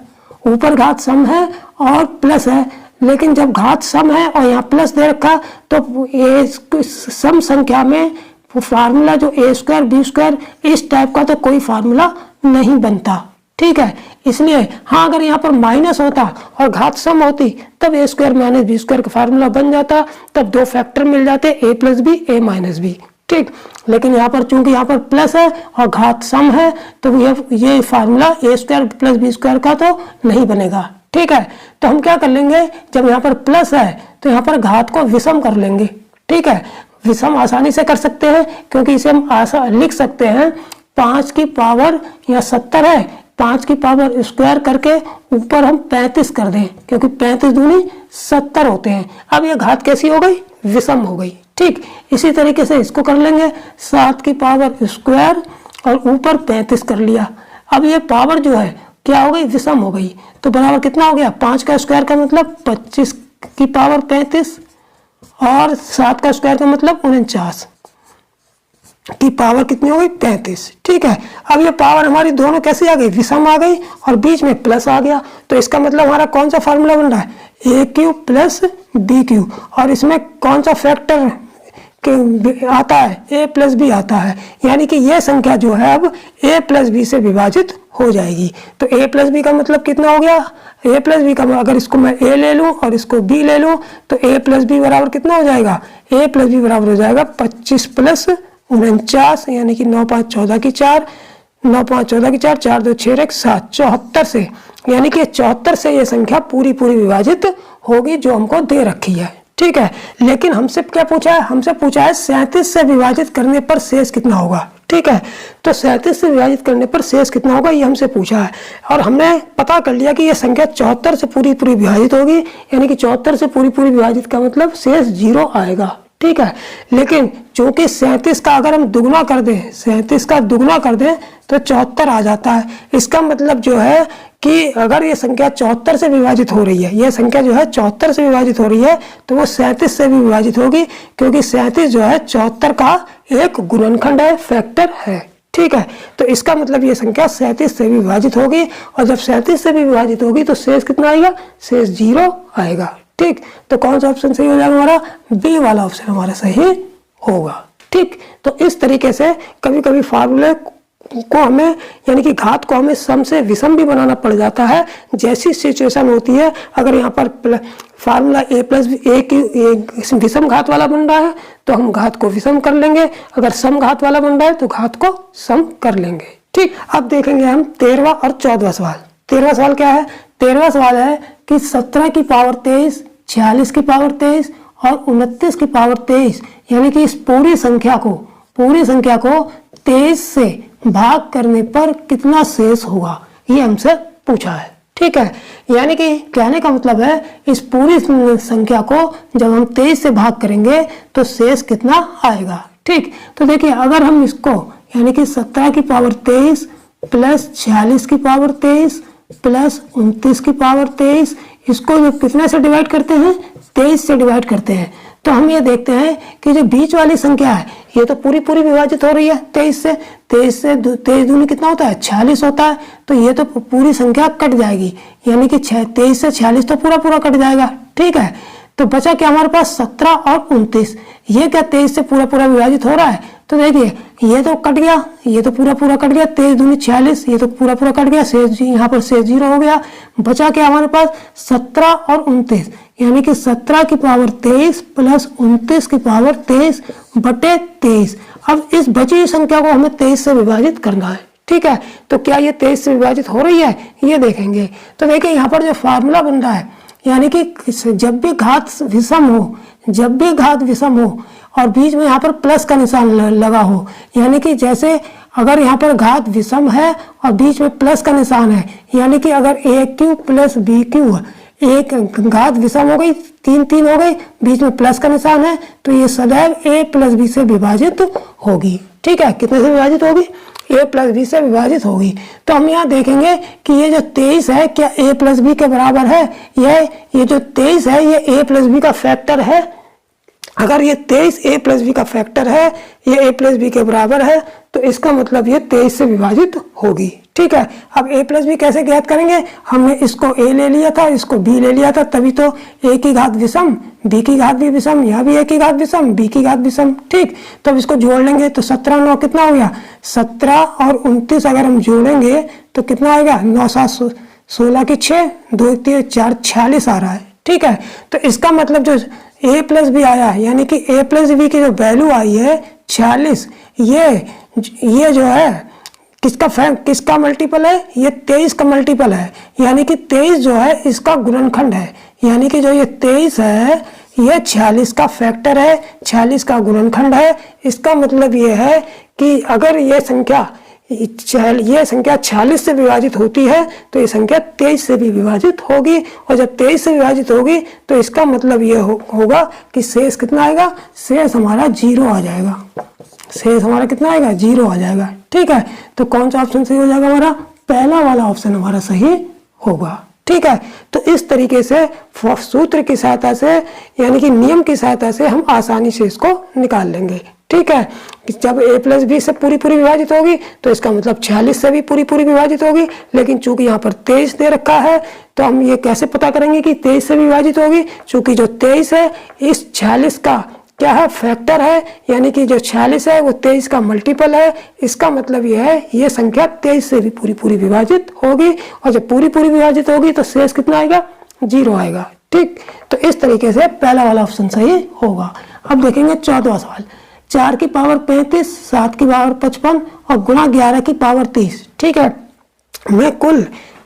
Speaker 1: ऊपर घात सम है और प्लस है, लेकिन जब घात सम है और यहाँ प्लस दे रखा तो ये सम संख्या में फार्मूला जो ए स्क्वायर बी स्क्वायर इस टाइप का तो कोई फार्मूला नहीं बनता। ठीक है, इसलिए हाँ अगर यहाँ पर माइनस होता और घात सम होती तब ए स्क्वायर माइनस बी स्क्वायर का फार्मूला बन जाता, तब दो फैक्टर मिल जाते ए प्लस बी ए माइनस बी। ठीक, लेकिन यहाँ पर चूंकि यहाँ पर प्लस है और घात सम है तो ये फार्मूला ए स्क्वायर प्लस बी स्क्वायर का तो नहीं बनेगा। ठीक है, तो हम क्या कर लेंगे, जब यहाँ पर प्लस है तो यहाँ पर घात को विषम कर लेंगे। ठीक है, विषम आसानी से कर सकते हैं क्योंकि इसे हम लिख सकते हैं 5 की पावर या 70 है, 5 की पावर स्क्वायर करके ऊपर हम 35 कर दें, क्योंकि 35 दूनी 70 होते हैं। अब ये घात कैसी हो गई? विषम हो गई। ठीक, इसी तरीके से इसको कर लेंगे 7 की पावर स्क्वायर और ऊपर 35 कर लिया। अब ये पावर जो है क्या हो गई? विषम हो गई। तो बराबर कितना हो गया? 5 का स्क्वायर का मतलब 25 की पावर 35 और 7 का स्क्वायर का मतलब 49 की पावर कितनी हो गई? 35। ठीक है, अब ये पावर हमारी दोनों कैसी आ गई? विषम आ गई और बीच में प्लस आ गया। तो इसका मतलब हमारा कौन सा फार्मूला बन रहा है? ए क्यू प्लस बी क्यू, और इसमें कौन सा फैक्टर आता है? ए प्लस बी आता है। यानी कि यह संख्या जो है अब ए प्लस बी से विभाजित हो जाएगी। तो ए प्लस बी का मतलब कितना हो गया? ए प्लस बी का अगर इसको मैं ए ले लूं और इसको बी ले लूं तो ए प्लस बी बराबर कितना हो जाएगा? ए प्लस बी बराबर हो जाएगा 25 प्लस 49, यानी कि 9 5 14 की 4, 9 5 14 की 4, 4 2 6 1 7, 74 से, यानी कि 74 से ये संख्या पूरी पूरी विभाजित होगी जो हमको दे रखी है। ठीक है, लेकिन हमसे क्या पूछा है? हमसे पूछा है 37 से विभाजित करने पर शेष कितना होगा। ठीक है, तो 37 से विभाजित करने पर शेष कितना होगा ये हमसे पूछा है, और हमने पता कर लिया कि ये संख्या 74 से पूरी पूरी विभाजित होगी, यानी कि 74 से पूरी पूरी विभाजित का मतलब शेष 0 आएगा। ठीक है। लेकिन चूंकि 37 का अगर हम दुगना कर दें, 37 का दुगना कर दें तो 74 आ जाता है। इसका मतलब जो है कि अगर ये संख्या 74 से विभाजित हो रही है, ये संख्या जो है 74 से विभाजित हो रही है, तो वो 37 से भी विभाजित होगी, क्योंकि 37 जो है 74 का एक गुणनखंड है, फैक्टर है। ठीक है, तो इसका मतलब ये संख्या 37 से भी विभाजित होगी, और जब 37 से भी विभाजित होगी तो शेष कितना आएगा? शेष 0 आएगा। ठीक, तो कौन सा ऑप्शन सही हो जाएगा हमारा? बी वाला ऑप्शन हमारा सही होगा। ठीक, तो इस तरीके से कभी कभी फार्मूले को हमें यानी कि घात को हमें सम से विषम भी बनाना पड़ जाता है। जैसी सिचुएशन होती है, अगर यहाँ पर फार्मूला a प्लस ए की विषम घात वाला बन रहा है तो हम घात को विषम कर लेंगे, अगर सम घात वाला बन रहा है तो घात को सम कर लेंगे। ठीक, अब देखेंगे हम 13वां और 14वां सवाल। 13वां सवाल क्या है? 13वां सवाल है कि 17 की पावर 23, 46 की पावर 23 और 29 की पावर 23 यानी कि इस पूरी संख्या को 23 से भाग करने पर कितना शेष होगा, ये हमसे पूछा है। ठीक है, यानी कि कहने का मतलब है इस पूरी संख्या को जब हम 23 से भाग करेंगे तो शेष कितना आएगा। ठीक, तो देखिए अगर हम इसको यानी कि 17 की पावर 23 प्लस 46 की पावर 23 प्लस 29 की पावर 23, इसको जब कितने से डिवाइड करते हैं? 23 से डिवाइड करते हैं, तो हम ये देखते हैं कि जो बीच वाली संख्या है ये तो पूरी विभाजित हो रही है 23 से। 23 दूनी कितना होता है? 46 होता है, तो ये तो पूरी संख्या कट जाएगी, यानी कि 23 से 46 तो पूरा कट जाएगा। ठीक है, तो बचा क्या हमारे पास? 17 और 29। ये क्या 23 से पूरा विभाजित हो रहा है? तो देखिए ये तो कट गया, ये तो पूरा कट गया, 23 दूनी 46, ये तो पूरा कट गया, शेष यहाँ पर शेष 0 हो गया। बचा क्या हमारे पास? 17 और 29, यानी कि 17 की पावर 23 प्लस 29 की पावर 23 बटे 23। अब इस बची हुई संख्या को हमें 23 से विभाजित करना है। ठीक है, तो क्या ये 23 से विभाजित हो रही है? ये देखेंगे। तो देखिए यहाँ पर जो फार्मूला बन रहा है, यानी कि जब भी घात विषम हो और बीच में यहाँ पर प्लस का निशान लगा हो, यानी कि जैसे अगर यहाँ पर घात विषम है और बीच में प्लस का निशान है, यानी कि अगर ए क्यू प्लस बी क्यू, एक घात विषम हो गई, 3 हो गई, बीच में प्लस का निशान है, तो ये सदैव a प्लस बी से विभाजित होगी। ठीक है, कितने से विभाजित होगी? a प्लस बी से विभाजित होगी। तो हम यहाँ देखेंगे कि ये जो 23 है क्या a प्लस बी के बराबर है? ये जो 23 है ये a प्लस बी का फैक्टर है। अगर ये 23 a प्लस बी का फैक्टर है, ये a प्लस बी के बराबर है, तो इसका मतलब ये 23 से विभाजित होगी। ठीक है, अब a प्लस बी कैसे ज्ञात करेंगे? हमने इसको a ले लिया था, इसको b ले लिया था, तभी तो a की घात विषम, b की घात भी विषम, यहाँ भी a की घात विषम, b की घात विषम। ठीक, तो अब इसको जोड़ लेंगे तो 17 9 कितना हो गया? 17 और 29 अगर हम जोड़ेंगे तो कितना आएगा? 9 7 16 की 6, 2 3 4 46 आ रहा है। ठीक है, तो इसका मतलब जो a प्लस बी आया है, यानी कि a प्लस बी की जो वैल्यू आई है 46, ये जो है किसका मल्टीपल है? ये 23 का मल्टीपल है, यानी कि 23 जो है इसका गुणनखंड है, यानी कि जो ये 23 है ये 46 का फैक्टर है, 46 का गुणनखंड है। इसका मतलब ये है कि अगर ये संख्या 46 से विभाजित होती है तो ये संख्या 23 से भी विभाजित होगी, और जब 23 से विभाजित होगी तो इसका मतलब ये होगा कि शेष कितना आएगा? शेष हमारा 0 आ जाएगा। शेष हमारा कितना आएगा? 0 आ जाएगा। ठीक है, तो कौन सा ऑप्शन सही हो जाएगा हमारा? पहला वाला ऑप्शन हमारा सही होगा। ठीक है, तो इस तरीके से सूत्र की सहायता से यानी कि नियम की सहायता से हम आसानी से इसको निकाल लेंगे। ठीक है, जब a प्लस बी से पूरी विभाजित होगी तो इसका मतलब 46 से भी पूरी विभाजित होगी, लेकिन चूंकि यहाँ पर 23 दे रखा है तो हम ये कैसे पता करेंगे कि 23 से विभाजित होगी? चूंकि जो 23 है इस 46 का क्या है? फैक्टर है, यानी कि जो 46 है वो 23 का मल्टीपल है। इसका मतलब यह है ये संख्या 23 से भी पूरी विभाजित होगी, और जब पूरी विभाजित होगी तो शेष कितना आएगा? 0 आएगा। ठीक, तो इस तरीके से पहला वाला ऑप्शन सही होगा। अब देखेंगे 14वां सवाल। 4 की पावर 35, 7 की पावर 55 और गुणा 11 की पावर 30, ठीक है, में कुल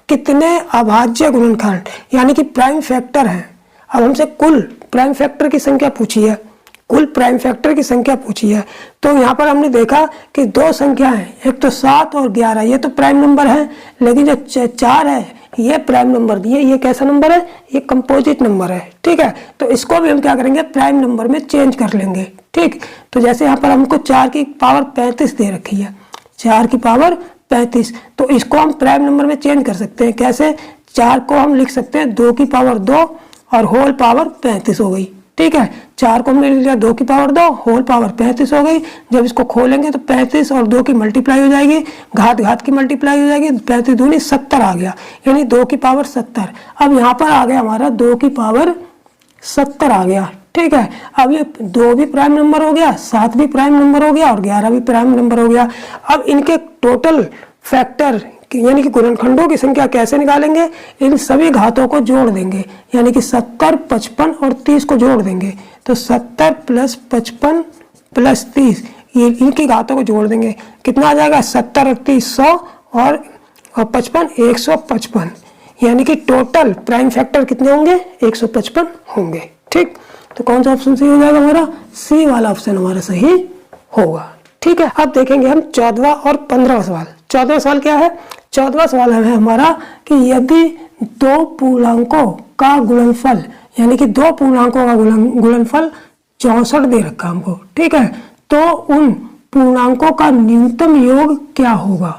Speaker 1: कितने अभाज्य गुणनखंड यानी कि प्राइम फैक्टर हैं? अब हमसे कुल प्राइम फैक्टर की संख्या पूछी है, कुल प्राइम फैक्टर की संख्या पूछी है। तो यहाँ पर हमने देखा कि दो संख्या है, एक तो 7 और 11, ये तो प्राइम नंबर है, लेकिन जो 4 है ये प्राइम नंबर दिए, ये कैसा नंबर है, ये कंपोजिट नंबर है, ठीक है। तो इसको भी हम क्या करेंगे, प्राइम नंबर में चेंज कर लेंगे, ठीक। तो जैसे यहाँ पर हमको 4 की पावर 35 दे रखी है, 4 की पावर 35, तो इसको हम प्राइम नंबर में चेंज कर सकते हैं। कैसे, 4 को हम लिख सकते हैं 2 की पावर 2 और होल पावर 35 हो गई, ठीक है। 4 को हमने लिख लिया 2 की पावर 2 होल पावर 35 हो गई। जब इसको खोलेंगे तो 35 और 2 की मल्टीप्लाई हो जाएगी, घात की मल्टीप्लाई हो जाएगी, 35 दूनी 70 आ गया, यानी 2 की पावर 70। अब यहाँ पर आ गया हमारा 2 की पावर 70 आ गया, ठीक है। अब ये 2 भी प्राइम नंबर हो गया, 7 भी प्राइम नंबर हो गया और 11 भी प्राइम नंबर हो गया। अब इनके टोटल फैक्टर यानी कि गुणनखंडों की संख्या कैसे निकालेंगे, इन सभी घातों को जोड़ देंगे, यानी कि 70, 55 और 30 को जोड़ देंगे। तो 70 + 55 + 30, ये इनकी घातों को जोड़ देंगे, कितना आ जाएगा, 70 और 30 100 और 55 155, यानी कि टोटल प्राइम फैक्टर कितने होंगे, 155 होंगे, ठीक। तो कौन सा ऑप्शन सही हो जाएगा हमारा, सी वाला ऑप्शन हमारा सही होगा, ठीक है। अब देखेंगे हम 14वां और 15वां सवाल। 14वां सवाल क्या है, 14वां सवाल है हमारा कि यदि 2 पूर्णांकों का गुणनफल, यानी कि 2 पूर्णांकों का गुणनफल 64 दे रखा हमको, ठीक है, तो उन पूर्णांकों का न्यूनतम योग क्या होगा,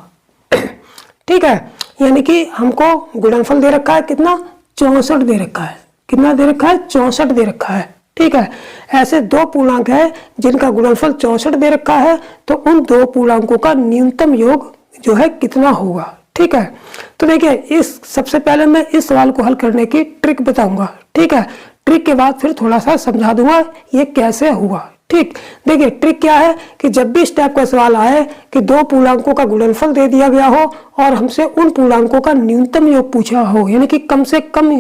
Speaker 1: ठीक है। यानी कि हमको गुणनफल दे रखा है कितना, 64 दे रखा है, कितना दे रखा है, 64 दे रखा है, ठीक है। ऐसे 2 पूर्णांक है जिनका गुणनफल 64 दे रखा है, तो उन 2 पूर्णांकों का न्यूनतम योग जो है कितना होगा, ठीक है। तो देखिए, इस सबसे पहले मैं इस सवाल को हल करने की ट्रिक बताऊंगा, ठीक है। ट्रिक के बाद फिर थोड़ा सा समझा दूंगा ये कैसे हुआ, ठीक। देखिए ट्रिक क्या है कि जब भी इस टाइप का सवाल आए कि 2 पूर्णांकों का गुणनफल दे दिया गया हो और हमसे उन पूर्णांकों का न्यूनतम योग पूछा हो, यानी कि कम से कम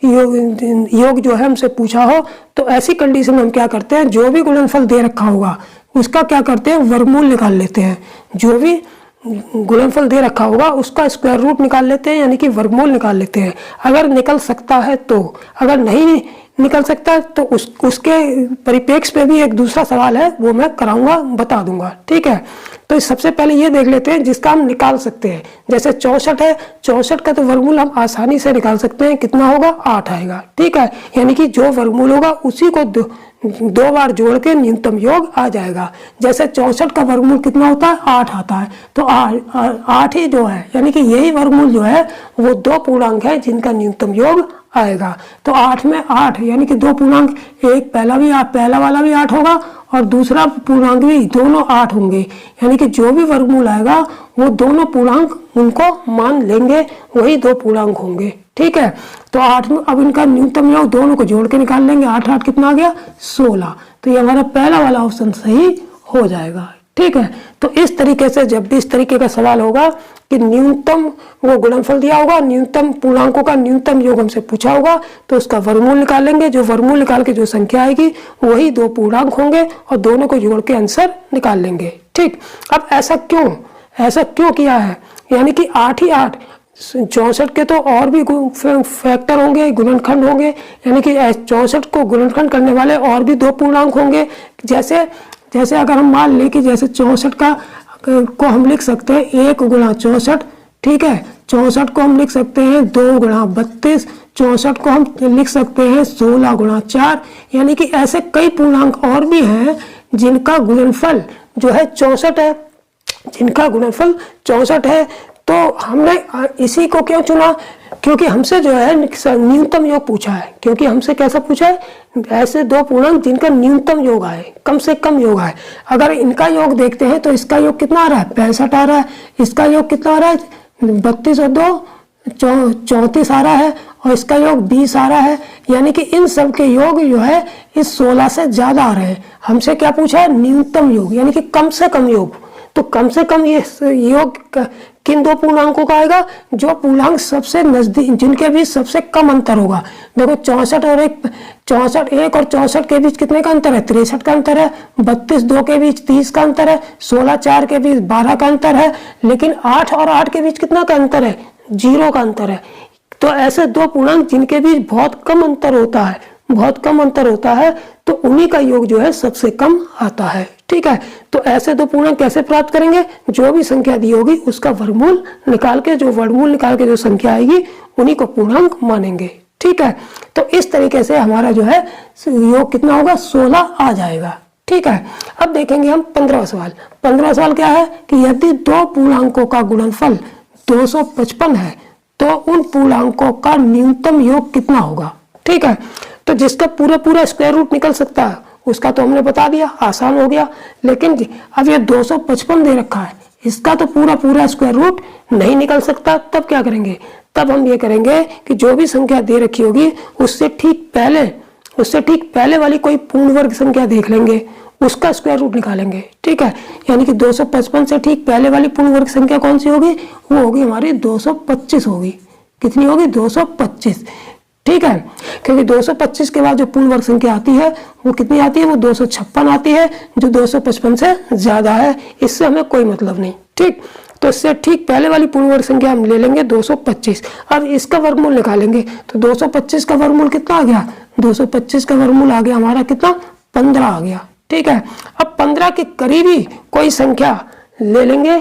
Speaker 1: योग जो है हमसे पूछा हो, तो ऐसी कंडीशन में हम क्या करते हैं, जो भी गुणनफल दे रखा होगा उसका क्या करते हैं, वर्गमूल निकाल लेते हैं। जो भी गुणनफल दे रखा होगा उसका स्क्वायर रूट निकाल लेते हैं, यानी कि वर्गमूल निकाल लेते हैं। अगर निकल सकता है तो, अगर नहीं निकल सकता तो उसके परिप्रेक्ष्य पे भी एक दूसरा सवाल है, वो मैं कराऊंगा, बता दूंगा, ठीक है। तो सबसे पहले ये देख लेते हैं जिसका हम निकाल सकते हैं। जैसे 64 है, 64 का तो वर्गमूल हम आसानी से निकाल सकते हैं, कितना होगा, 8 आएगा, ठीक है। यानी कि जो वर्गमूल होगा उसी को दो बार जोड़ के न्यूनतम योग आ जाएगा। जैसे 64 का वर्गमूल कितना होता है, 8 आता है, तो 8 ही जो है, यानी कि यही वर्गमूल जो है वो 2 पूर्णांक है जिनका न्यूनतम योग आएगा। तो 8 में 8, यानी कि 2 पूर्णांक, एक पहला वाला भी 8 होगा और दूसरा पूर्णांक भी, दोनों 8 होंगे, यानी कि जो भी वर्गमूल आएगा वो दोनों पूर्णांक उनको मान लेंगे, वही 2 पूर्णांक होंगे, ठीक है। तो 8 में अब इनका न्यूनतम योग दोनों को जोड़ के निकाल लेंगे, 8 8 कितना आ गया, 16। तो ये हमारा पहला वाला ऑप्शन सही हो जाएगा, ठीक है। तो इस तरीके से जब भी इस तरीके का सवाल होगा कि न्यूनतम वो गुणनफल दिया होगा, न्यूनतम पूर्णांकों का न्यूनतम योग हमसे पूछा होगा, तो उसका वर्गमूल निकालेंगे, जो वर्गमूल निकाल के जो संख्या आएगी वही 2 पूर्णांक होंगे और दोनों को जोड़ के आंसर निकाल लेंगे, ठीक। अब ऐसा क्यों किया है, यानी कि 8 ही 8, 64 के तो और भी फैक्टर होंगे, गुणनखंड होंगे, यानी कि 64 को गुणनखंड करने वाले और भी 2 पूर्णांक होंगे। जैसे अगर हम मान लें कि जैसे 64 को हम लिख सकते हैं 1 × 64, ठीक है। 64 को हम लिख सकते हैं 2 × 32, 64 को हम लिख सकते हैं 16 × 4, यानी कि ऐसे कई पूर्णांक और भी हैं जिनका गुणनफल जो है 64 है, जिनका गुणनफल 64 है। तो हमने इसी को क्यों चुना, क्योंकि हमसे जो है न्यूनतम योग पूछा है, क्योंकि हमसे कैसा पूछा है, ऐसे 2 पूर्णांक जिनका न्यूनतम योग आए, कम से कम योग आए। अगर इनका योग देखते हैं तो इसका योग कितना आ रहा है, 65 आ रहा है, इसका योग कितना आ रहा है, 32 और 2 34 आ रहा है, और इसका योग 20 आ रहा है, यानी कि इन सब के योग जो है इस 16 से ज्यादा आ रहे हैं। हमसे क्या पूछा है, न्यूनतम योग, यानी कि कम से कम योग। तो कम से कम ये योग किन 2 पूर्णांकों का आएगा, जो पूर्णांक सबसे नजदीक, जिनके बीच सबसे कम अंतर होगा। देखो 64 और 64 के बीच कितने का अंतर है, 63 का अंतर है, 32 2 के बीच 30 का अंतर है, 16 4 के बीच 12 का अंतर है, लेकिन 8 और 8 के बीच कितना का अंतर है, 0 का अंतर है। तो ऐसे 2 पूर्णांक जिनके बीच बहुत कम अंतर होता है बहुत कम अंतर होता है तो उन्हीं का योग जो है सबसे कम आता है। ठीक है, तो ऐसे दो पूर्णांक कैसे प्राप्त करेंगे? जो भी संख्या दी होगी उसका वर्गमूल निकाल के, जो वर्गमूल निकाल के जो संख्या आएगी उन्हीं को पूर्णांक मानेंगे। ठीक है, तो इस तरीके से हमारा जो है योग कितना होगा? 16 आ जाएगा। ठीक है, अब देखेंगे हम 15वां सवाल। 15वां सवाल क्या है कि यदि दो पूर्णांकों का गुणनफल 255 है तो उन पूर्णांकों का न्यूनतम योग कितना होगा? ठीक है, तो जिसका पूरा स्क्वायर रूट निकल सकता है उसका तो हमने बता दिया, आसान हो गया। लेकिन अब ये 255 दे रखा है, इसका तो पूरा स्क्वायर रूट नहीं निकल सकता। तब क्या करेंगे? तब हम ये करेंगे कि जो भी संख्या दे रखी होगी उससे ठीक पहले वाली कोई पूर्ण वर्ग संख्या देख लेंगे, उसका स्क्वायर रूट निकालेंगे। ठीक है, यानी कि 255 से ठीक पहले वाली पूर्ण वर्ग संख्या कौन सी होगी? वो होगी हमारी 225 होगी। कितनी होगी? 225। ठीक है, क्योंकि 225 के बाद जो पूर्ण वर्ग संख्या आती है वो कितनी आती है? वो 256 आती है, जो 255 से ज्यादा है। इससे हमें कोई मतलब नहीं। ठीक, तो इससे ठीक पहले वाली पूर्ण वर्ग संख्या हम ले लेंगे 225। अब इसका वर्गमूल निकालेंगे तो 225 का वर्गमूल कितना आ गया? 225 का वर्गमूल आ गया हमारा कितना? 15 आ गया। ठीक है, अब 15 के करीबी कोई संख्या ले लेंगे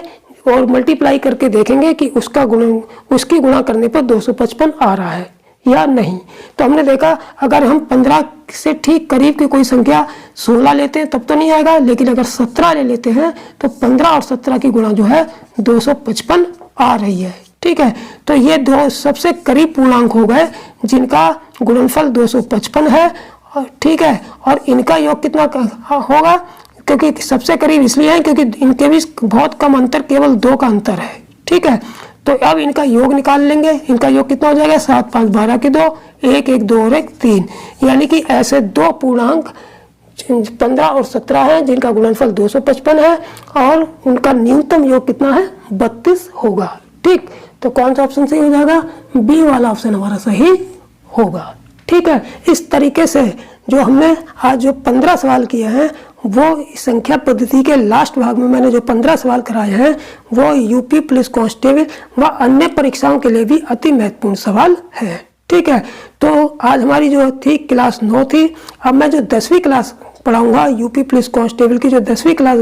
Speaker 1: और मल्टीप्लाई करके देखेंगे कि उसकी गुणा करने पर 255 आ रहा है या नहीं। तो हमने देखा अगर हम 15 से ठीक करीब की कोई संख्या 16 लेते हैं तब तो नहीं आएगा, लेकिन अगर 17 ले लेते हैं तो 15 और 17 की गुणा जो है 255 आ रही है। ठीक है, तो ये दो सबसे करीब पूर्णांक हो गए जिनका गुणनफल 255 है। ठीक है, और इनका योग कितना होगा? क्योंकि सबसे करीब इसलिए है क्योंकि इनके बीच बहुत कम अंतर, केवल 2 का अंतर है। ठीक है, तो अब इनका योग निकाल लेंगे। इनका योग कितना हो जाएगा? 7 5 12 की 2, 1 1 2 और 1 3। यानी कि ऐसे दो पूर्णांक 15 और 17 है जिनका गुणनफल 255 है और उनका न्यूनतम योग कितना है? 32 होगा। ठीक, तो कौन सा ऑप्शन सही हो जाएगा? बी वाला ऑप्शन हमारा सही होगा। ठीक है, इस तरीके से जो हमने आज जो 15 सवाल किए हैं वो संख्या पद्धति के लास्ट भाग में मैंने जो 15 सवाल कराए हैं वो यूपी पुलिस कांस्टेबल व अन्य परीक्षाओं के लिए भी अति महत्वपूर्ण सवाल है। ठीक है, तो आज हमारी जो थी क्लास 9 थी। अब मैं जो 10वीं क्लास पढ़ाऊंगा यूपी पुलिस कांस्टेबल की जो 10वीं क्लास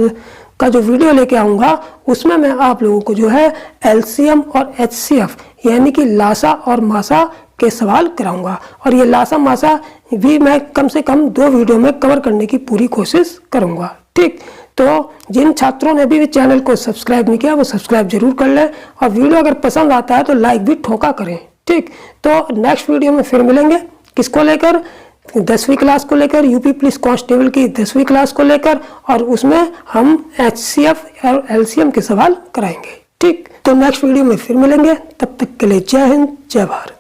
Speaker 1: का जो वीडियो लेके आऊंगा उसमें मैं आप लोगों को जो है एलसीएम और एचसीएफ यानी कि लासा और मासा के सवाल कराऊंगा। और ये लासा मासा भी मैं कम से कम 2 वीडियो में कवर करने की पूरी कोशिश करूंगा। ठीक, तो जिन छात्रों ने भी चैनल को सब्सक्राइब नहीं किया वो सब्सक्राइब जरूर कर लें और वीडियो अगर पसंद आता है तो लाइक भी ठोका करें। ठीक, तो नेक्स्ट वीडियो में फिर मिलेंगे। किसको लेकर? 10वीं क्लास को लेकर, यूपी पुलिस कांस्टेबल की 10वीं क्लास को लेकर, और उसमें हम एचसीएफ और एलसीएम के सवाल कराएंगे। ठीक, तो नेक्स्ट वीडियो में फिर मिलेंगे। तब तक के लिए जय हिंद, जय भारत।